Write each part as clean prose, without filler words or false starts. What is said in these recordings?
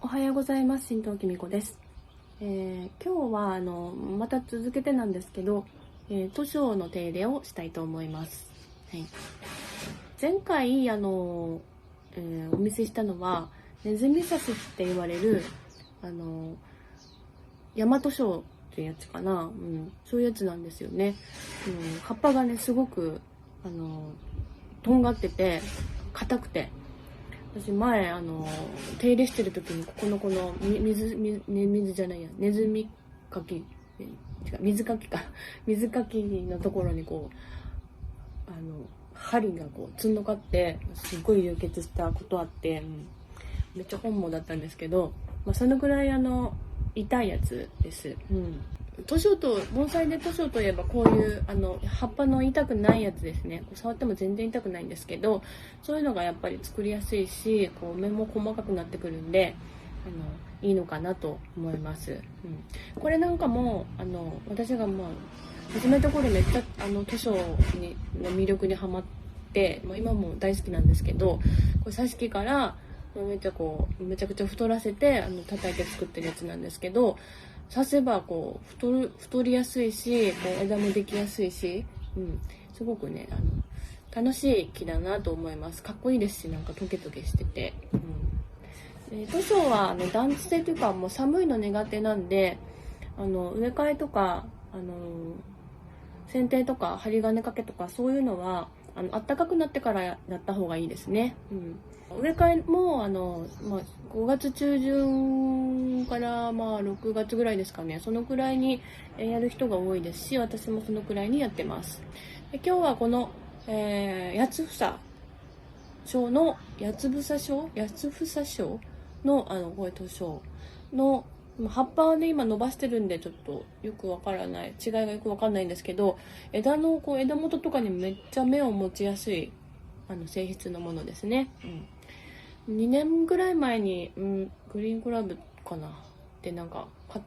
おはようございます。新藤きみこです。今日はまた続けてなんですけど、図書の手入れをしたいと思います。はい、前回お見せしたのはネズミサスって言われる大和書っていうやつかな、そういうやつなんですよね。葉っぱがねすごくとんがってて硬くて、私前手入れしてる時にこの水じゃないや、ネズミかき、違う、水かきか水かきのところに針がつんのかってすごい流血したことあって、めっちゃ本望だったんですけど、そのぐらい痛いやつです。盆栽で図書といえばこういう葉っぱの痛くないやつですね。触っても全然痛くないんですけど、そういうのがやっぱり作りやすいし、目も細かくなってくるんでいいのかなと思います。これなんかも私が始めた頃めっちゃ図書の魅力にはまって、今も大好きなんですけど、これ挿し木からめちゃくちゃ太らせて叩いて作ってるやつなんですけど、刺せば太りやすいし、枝もできやすいし、すごくね楽しい木だなと思います。かっこいいですし、なんかトゲトゲしてて、図書は暖地性というかもう寒いの苦手なんで、植え替えとか剪定とか針金掛けとかそういうのは暖かくなってからやった方がいいですね。植え替えも5月中旬から6月ぐらいですかね、そのくらいにやる人が多いですし、私もそのくらいにやってます。で今日はこの、八つ房症の八つ房症のこういう図書の葉っぱはね今伸ばしてるんでちょっとよくわからない、違いがよくわかんないんですけど、枝元とかにめっちゃ芽を持ちやすい性質のものですね。2年ぐらい前に、グリーンクラブかなってなんか買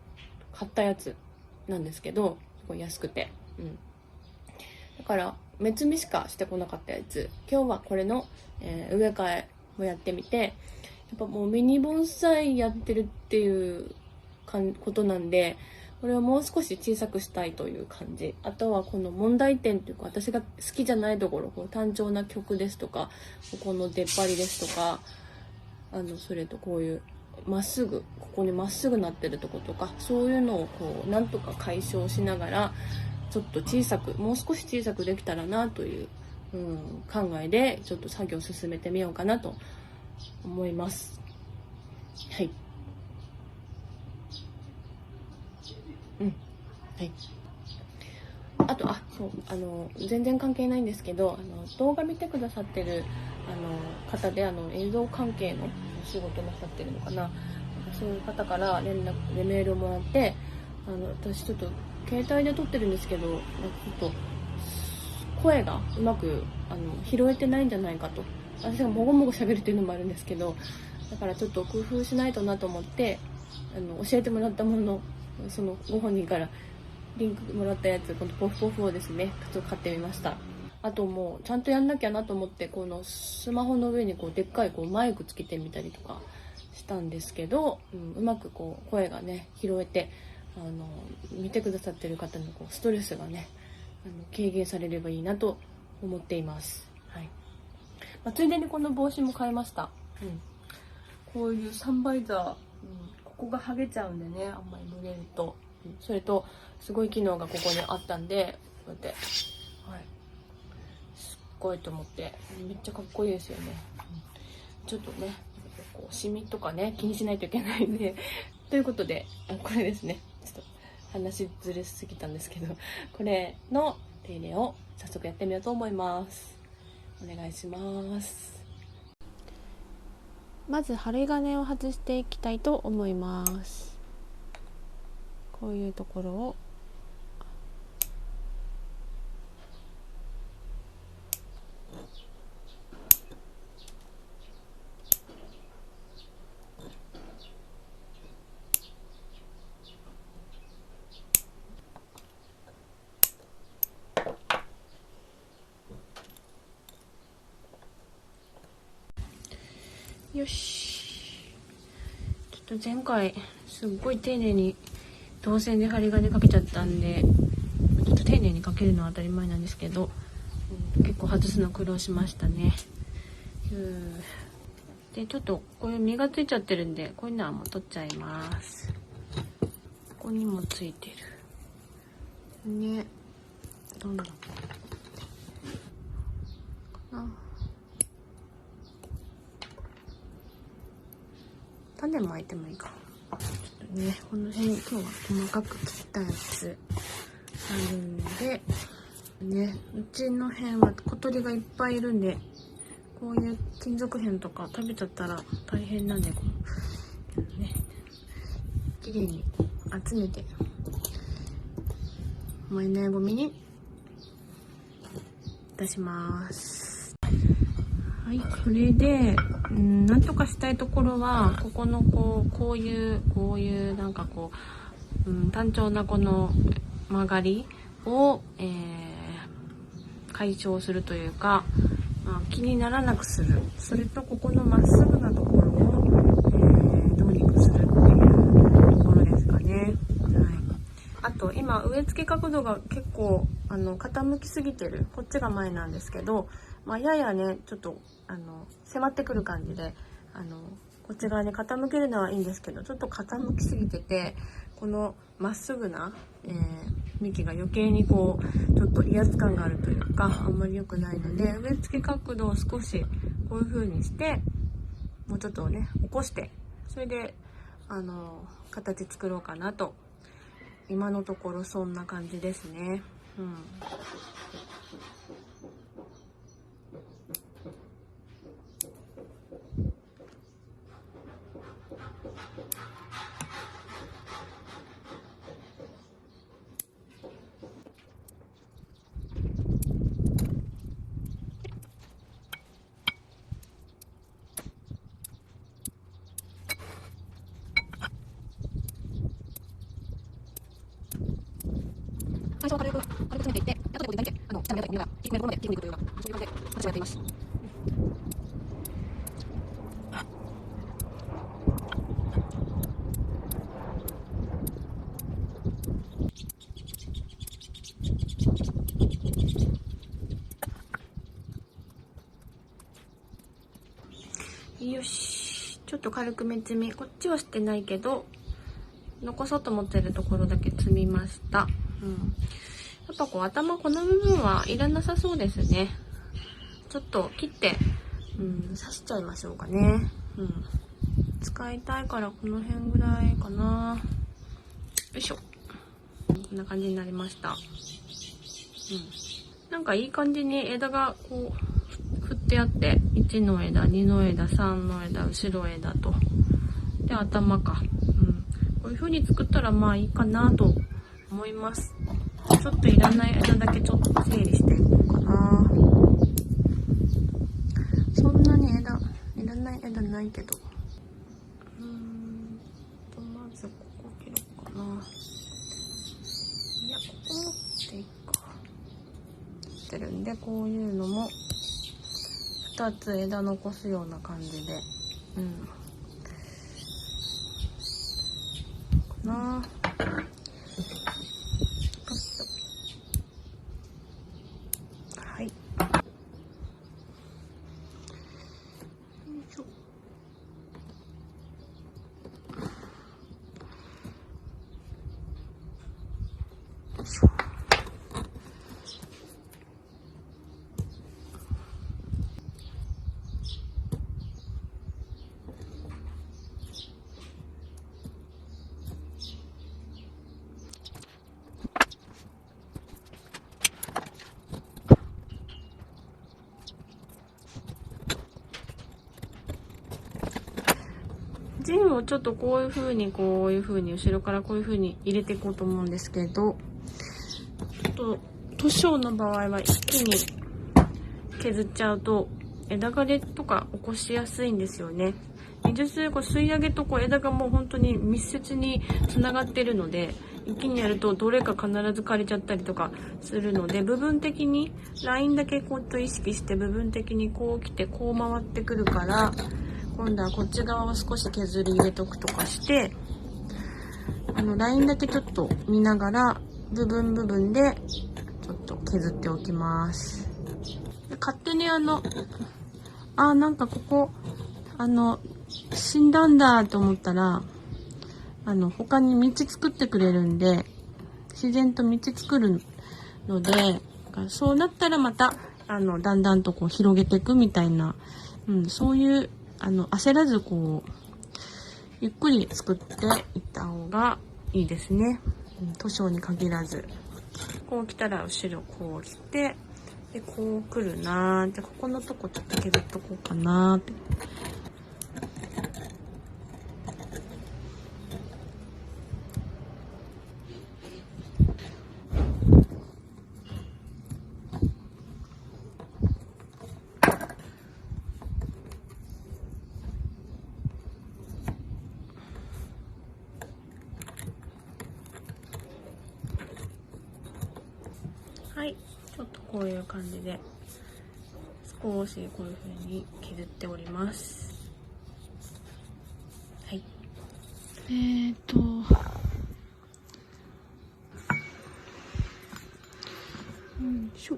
ったやつなんですけど、すごい安くて、だから目摘みしかしてこなかったやつ、今日はこれの、植え替えをやってみて、やっぱもうミニ盆栽やってるっていうことなんで、これをもう少し小さくしたいという感じ。あとはこの問題点というか、私が好きじゃないところ、単調な曲ですとか、ここの出っ張りですとか、それとこういうここにまっすぐなってるとことか、そういうのをなんとか解消しながら、ちょっともう少し小さくできたらなという、考えでちょっと作業を進めてみようかなと思います。はい。はい。あとそう全然関係ないんですけど、動画見てくださってる方で映像関係のお仕事なさってるのかな、そういう方から連絡でメールをもらって、私ちょっと携帯で撮ってるんですけど、ちょっと声がうまく拾えてないんじゃないかと、私がもごもご喋るっていうのもあるんですけど、だからちょっと工夫しないとなと思って教えてもらったもの、そのご本人からリンクもらったやつ、このポフポフをですねちょっと買ってみました。あともうちゃんとやんなきゃなと思って、このスマホの上にでっかいマイクつけてみたりとかしたんですけど、うまく声がね拾えて、見てくださってる方のストレスがね軽減されればいいなと思っています。はい。ついでにこの帽子も買いました。こういうサンバイザー、ここが剥げちゃうんでね、あんまり濡れると、それとすごい機能がここにあったんで、こうやって、はい、すっごいと思って、めっちゃかっこいいですよね。ちょっとねシミとかね気にしないといけないんでということで、これですね、ちょっと話ずれすぎたんですけど、これの手入れを早速やってみようと思います。お願いします。まず針金を外していきたいと思います。こういうところをよし、ちょっ前回すっごい丁寧に導線で針金かけちゃったんで、ちょっと丁寧にかけるのは当たり前なんですけど、結構外すの苦労しましたね。で、ちょっとこういう実がついちゃってるんで、こういうのはもう取っちゃいます。ここにもついてるね。どんどんかな。種も巻いてもいいか。ちょっとね、この辺今日は細かく切ったやつあるんでね、うちの辺は小鳥がいっぱいいるんで、こういう金属片とか食べちゃったら大変なんで、このね、きれいに集めて燃えないゴミに出します。はい、それでなんとかしたいところは、ここのこういうなんかこう、単調なこの曲がりを、解消するというか、気にならなくする。それとここのまっすぐなところを、どうにかするっていうところですかね。はい。あと今植え付け角度が結構傾きすぎてる。こっちが前なんですけど、ややねちょっと迫ってくる感じでこっち側に傾けるのはいいんですけど、ちょっと傾きすぎてて、このまっすぐな、幹が余計にこうちょっと威圧感があるというか、あんまり良くないので、植え付け角度を少しこういう風にして、もうちょっとね起こして、それで形作ろうかなと。今のところそんな感じですね。最初は軽く詰めていって、後でこういう下の枝とか耳が引き込めるところまで切っていくというような、そういう感じで私はやっています。よし、ちょっと軽く目摘み、こっちはしてないけど残そうと思ってるところだけ摘みました。やっぱこう頭、この部分はいらなさそうですね。ちょっと切って刺しちゃいましょうかね。使いたいからこの辺ぐらいかな。よいしょ。こんな感じになりました。なんかいい感じに枝がこう振ってあって、1の枝、2の枝、3の枝、後ろ枝と、で頭か。こういう風に作ったらまあいいかなと思います。ちょっといらない枝だけちょっと整理していこうかな。そんなにいらない枝ないけど。まずここ切ろうかな。いや、ここ持っていいか。切ってるんで、こういうのも2つ枝残すような感じで。かな。はい。よいしょ。よいしょ。芯をちょっとこういう風に後ろからこういう風に入れていこうと思うんですけど、ちょっと図書の場合は一気に削っちゃうと枝枯れとか起こしやすいんですよね。20数個吸い上げと枝がもう本当に密接につながってるので、一気にやるとどれか必ず枯れちゃったりとかするので、部分的にラインだけこうと意識して部分的にこう来てこう回ってくるから、今度はこっち側を少し削り入れとくとかして、ラインだけちょっと見ながら、部分でちょっと削っておきます。で勝手になんかここ、死んだんだと思ったら、他に道作ってくれるんで、自然と道作るので、そうなったらまた、だんだんとこう広げていくみたいな、そういう、焦らずこう、ゆっくり作っていった方がいいですね。図書に限らず。こう来たら後ろこう来て、で、こう来るなーって、ここのとこちょっと削っとこうかなーって。はい、ちょっとこういう感じで少しこういう風に削っております。はい。よいしょ。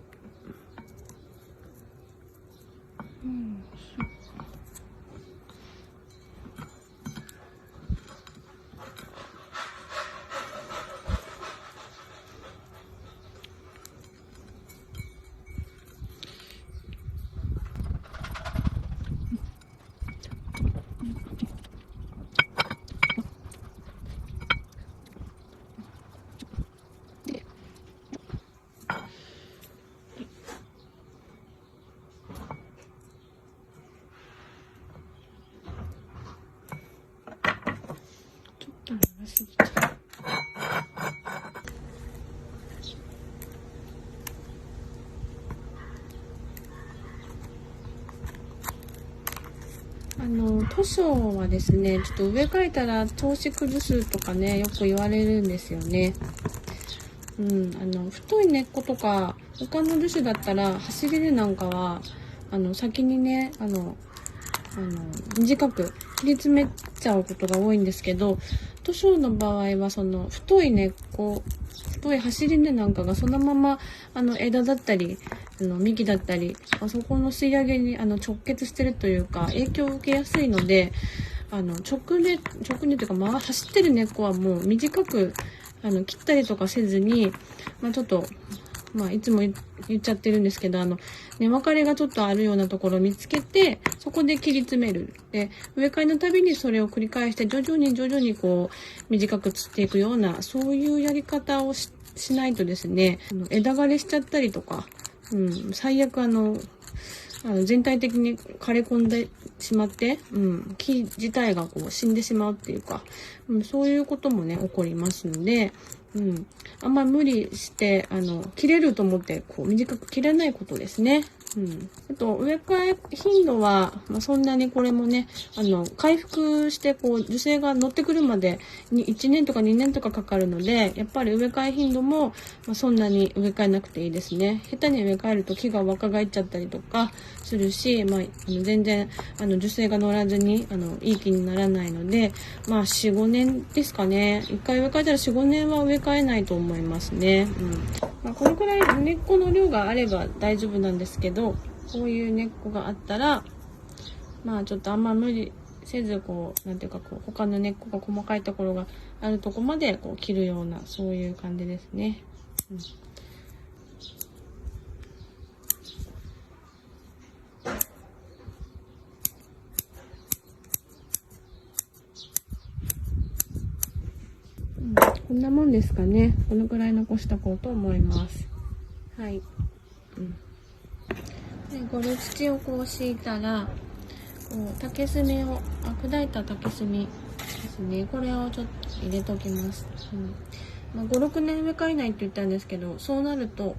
図書はですね、ちょっと上描いたら調子崩すとかね、よく言われるんですよね。太い根っことか、他の樹種だったら、走り根なんかは、先にね、短く切り詰めちゃうことが多いんですけど、図書の場合は、太い根っこ、太い走り根なんかがそのまま、枝だったり、幹だったり、そこの吸い上げに、直結してるというか、影響を受けやすいので、直根というか、走ってる根っこはもう短く、切ったりとかせずに、ちょっと、いつも言っちゃってるんですけど、根分かれがちょっとあるようなところを見つけて、そこで切り詰める。で、植え替えのたびにそれを繰り返して、徐々にこう、短く切っていくような、そういうやり方をしないとですね、枝枯れしちゃったりとか、最悪全体的に枯れ込んでしまって、木自体がこう死んでしまうっていうか、そういうこともね、起こりますので、あんまり無理して、切れると思って、こう、短く切らないことですね。あと、植え替え頻度は、そんなにこれもね、回復して、こう、樹勢が乗ってくるまでに1年とか2年とかかかるので、やっぱり植え替え頻度も、そんなに植え替えなくていいですね。下手に植え替えると木が若返っちゃったりとかするし、全然、樹勢が乗らずに、いい木にならないので、4、5年ですかね。1回植え替えたら4、5年は植え替えないと思いますね。このくらい根っこの量があれば大丈夫なんですけど、こういう根っこがあったら、ちょっとあんま無理せず、こう、なんていうか、こう、他の根っこが細かいところがあるとこまで、こう、切るような、そういう感じですね。こんなもんですかね。このくらい残しとこうと思います。はい。で、ゴル土をこう敷いたら、こう竹炭を、砕いた竹炭ですね。これをちょっと入れときます。5、6年植え替えないって言ったんですけど、そうなると、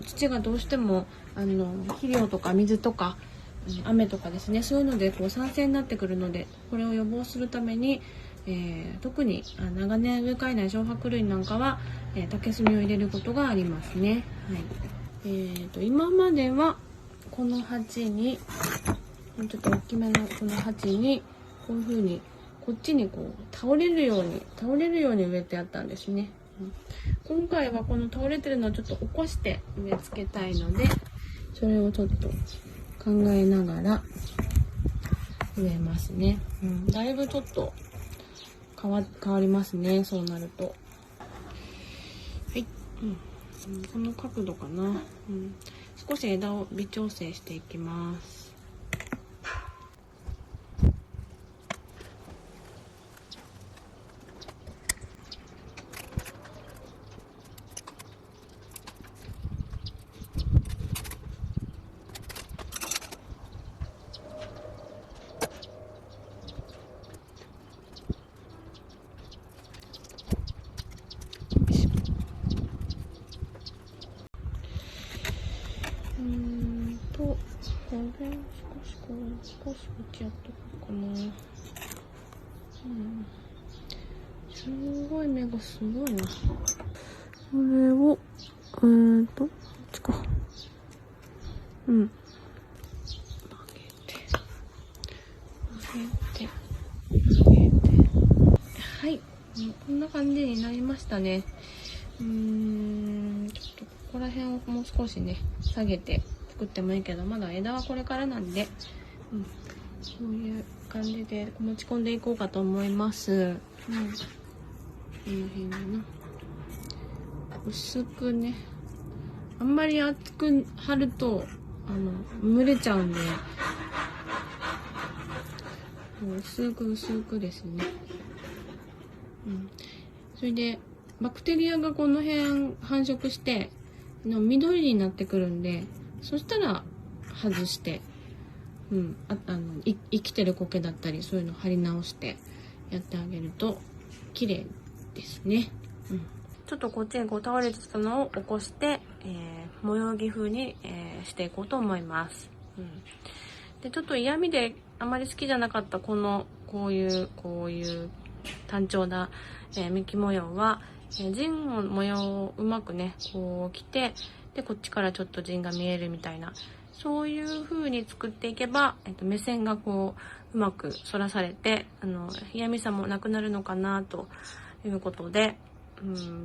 土がどうしても、肥料とか水とか、雨とかですね、そういうのでこう酸性になってくるので、これを予防するために、特に長年植え替えない小白類なんかは、竹炭を入れることがありますね。はい。今まではこの鉢にちょっと大きめのこの鉢にこういう風にこっちにこう倒れるように植えてあったんですね。今回はこの倒れてるのをちょっと起こして植え付けたいので、それをちょっと考えながら植えますね。だいぶちょっと変わりますね、そうなると。はい、この角度かな。少し枝を微調整していきます。これ少しこっちやっとこうかな。すごい目がすごいな。これをこっちか。曲げてはい、こんな感じになりましたね。ちょっとここら辺をもう少しね下げて作ってもいいけど、まだ枝はこれからなんで、そういう感じで持ち込んでいこうかと思います。この辺だな。薄くね、あんまり厚く貼ると蒸れちゃうんで、薄くですね。それでバクテリアがこの辺繁殖して緑になってくるんで、そしたら外して、生きてる苔だったりそういうの貼り直してやってあげると綺麗ですね。ちょっとこっちにこう倒れてたのを起こして、模様着風に、していこうと思います。でちょっと嫌味であまり好きじゃなかったこういう単調な、幹模様は、陣の模様をうまくねこう着て、でこっちからちょっと陣が見えるみたいな、そういう風に作っていけば、目線がこううまく反らされて嫌味さもなくなるのかなということで、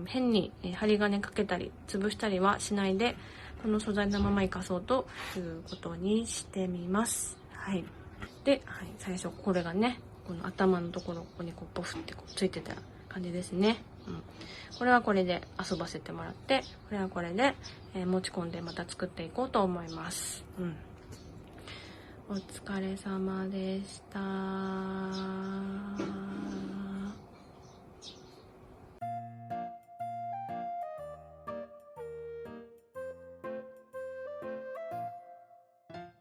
変に針金かけたり潰したりはしないで、この素材のまま生かそうということにしてみます。で、最初これがね、この頭のところ、ここにこうポフってこうついてた感じですね。これはこれで遊ばせてもらって、これはこれで、持ち込んでまた作っていこうと思います。お疲れ様でした。